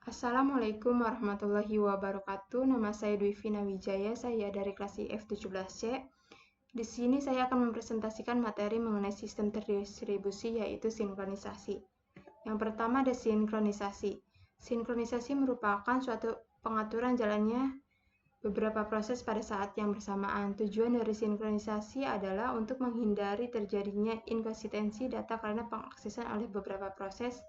Assalamualaikum warahmatullahi wabarakatuh. Nama saya Dwi Vina Wijaya, saya dari kelas IF17C. Di sini saya akan mempresentasikan materi mengenai sistem terdistribusi, yaitu sinkronisasi. Yang pertama ada sinkronisasi. Sinkronisasi merupakan suatu pengaturan jalannya beberapa proses pada saat yang bersamaan. Tujuan dari sinkronisasi adalah untuk menghindari terjadinya inkonsistensi data karena pengaksesan oleh beberapa proses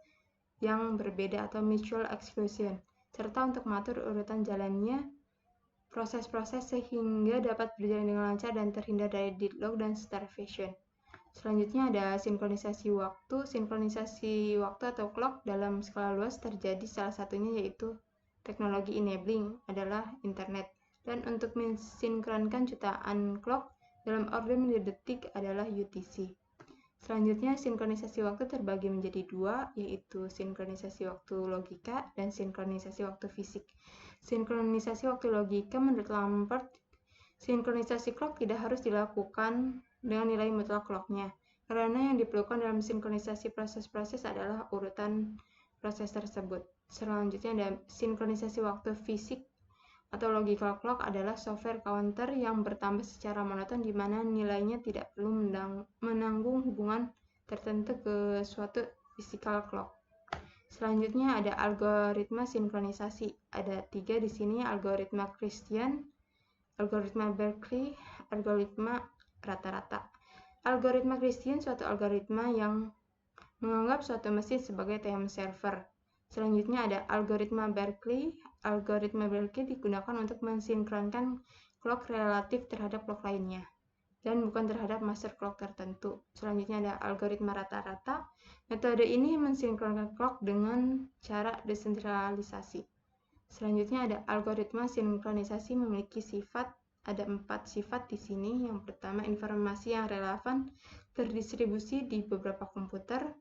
yang berbeda atau mutual exclusion, serta untuk mengatur urutan jalannya proses-proses sehingga dapat berjalan dengan lancar dan terhindar dari deadlock dan starvation. Selanjutnya ada sinkronisasi waktu. Sinkronisasi waktu atau clock dalam skala luas terjadi, salah satunya yaitu teknologi enabling adalah internet. Dan untuk mensinkronkan jutaan clock dalam order milidetik adalah UTC. Selanjutnya, sinkronisasi waktu terbagi menjadi dua, yaitu sinkronisasi waktu logika dan sinkronisasi waktu fisik. Sinkronisasi waktu logika menurut Lampert, sinkronisasi clock tidak harus dilakukan dengan nilai mutlak clocknya, karena yang diperlukan dalam sinkronisasi proses-proses adalah urutan proses tersebut. Selanjutnya ada sinkronisasi waktu fisik atau logical clock adalah software counter yang bertambah secara monoton di mana nilainya tidak perlu menanggung hubungan tertentu ke suatu physical clock. Selanjutnya ada algoritma sinkronisasi. Ada 3 di sini: algoritma Christian, algoritma Berkeley, algoritma rata-rata. Algoritma Christian suatu algoritma yang menganggap suatu mesin sebagai time server. Selanjutnya ada algoritma Berkeley. Algoritma Berkeley digunakan untuk mensinkronkan clock relatif terhadap clock lainnya dan bukan terhadap master clock tertentu. Selanjutnya ada algoritma rata-rata. Metode ini mensinkronkan clock dengan cara desentralisasi. Selanjutnya ada algoritma sinkronisasi memiliki sifat. Ada 4 sifat di sini. Yang pertama, informasi yang relevan terdistribusi di beberapa komputer.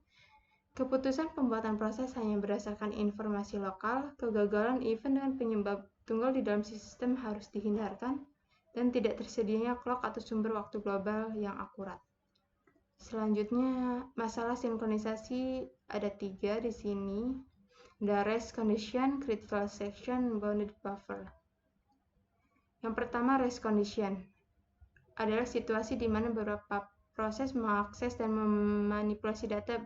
Keputusan pembuatan proses hanya berdasarkan informasi lokal. Kegagalan event dengan penyebab tunggal di dalam sistem harus dihindarkan. Dan tidak tersedianya clock atau sumber waktu global yang akurat. Selanjutnya, masalah sinkronisasi ada 3 di sini. Ada race condition, critical section, bounded buffer. Yang pertama, race condition adalah situasi di mana beberapa proses mengakses dan memanipulasi data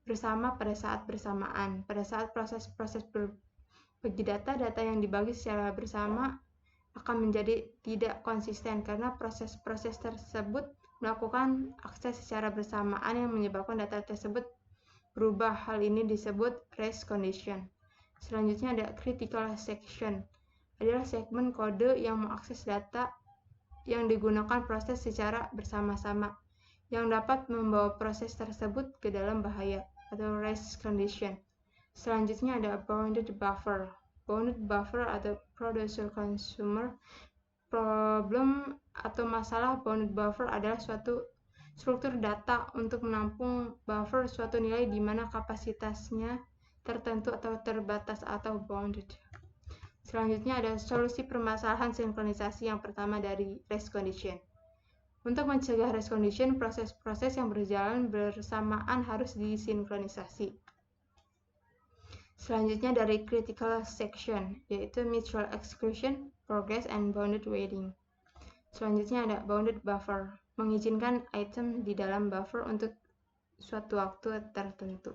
bersama pada saat bersamaan. Pada saat proses-proses berbagi data yang dibagi secara bersama akan menjadi tidak konsisten karena proses-proses tersebut melakukan akses secara bersamaan yang menyebabkan data tersebut berubah. Hal ini disebut race condition. Selanjutnya ada critical section, adalah segmen kode yang mengakses data yang digunakan proses secara bersama-sama yang dapat membawa proses tersebut ke dalam bahaya atau race condition. Selanjutnya ada bounded buffer. Bounded buffer atau producer-consumer problem atau masalah bounded buffer adalah suatu struktur data untuk menampung buffer suatu nilai di mana kapasitasnya tertentu atau terbatas atau bounded. Selanjutnya ada solusi permasalahan sinkronisasi. Yang pertama dari race condition. Untuk mencegah race condition, proses-proses yang berjalan bersamaan harus disinkronisasi. Selanjutnya dari critical section, yaitu mutual exclusion, progress, and bounded waiting. Selanjutnya ada bounded buffer, mengizinkan item di dalam buffer untuk suatu waktu tertentu.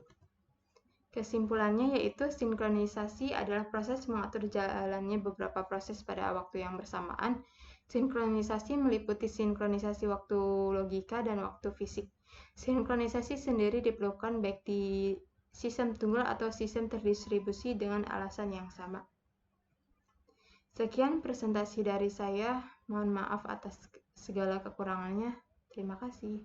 Kesimpulannya yaitu sinkronisasi adalah proses mengatur jalannya beberapa proses pada waktu yang bersamaan. Sinkronisasi meliputi sinkronisasi waktu logika dan waktu fisik. Sinkronisasi sendiri diperlukan baik di sistem tunggal atau sistem terdistribusi dengan alasan yang sama. Sekian presentasi dari saya. Mohon maaf atas segala kekurangannya. Terima kasih.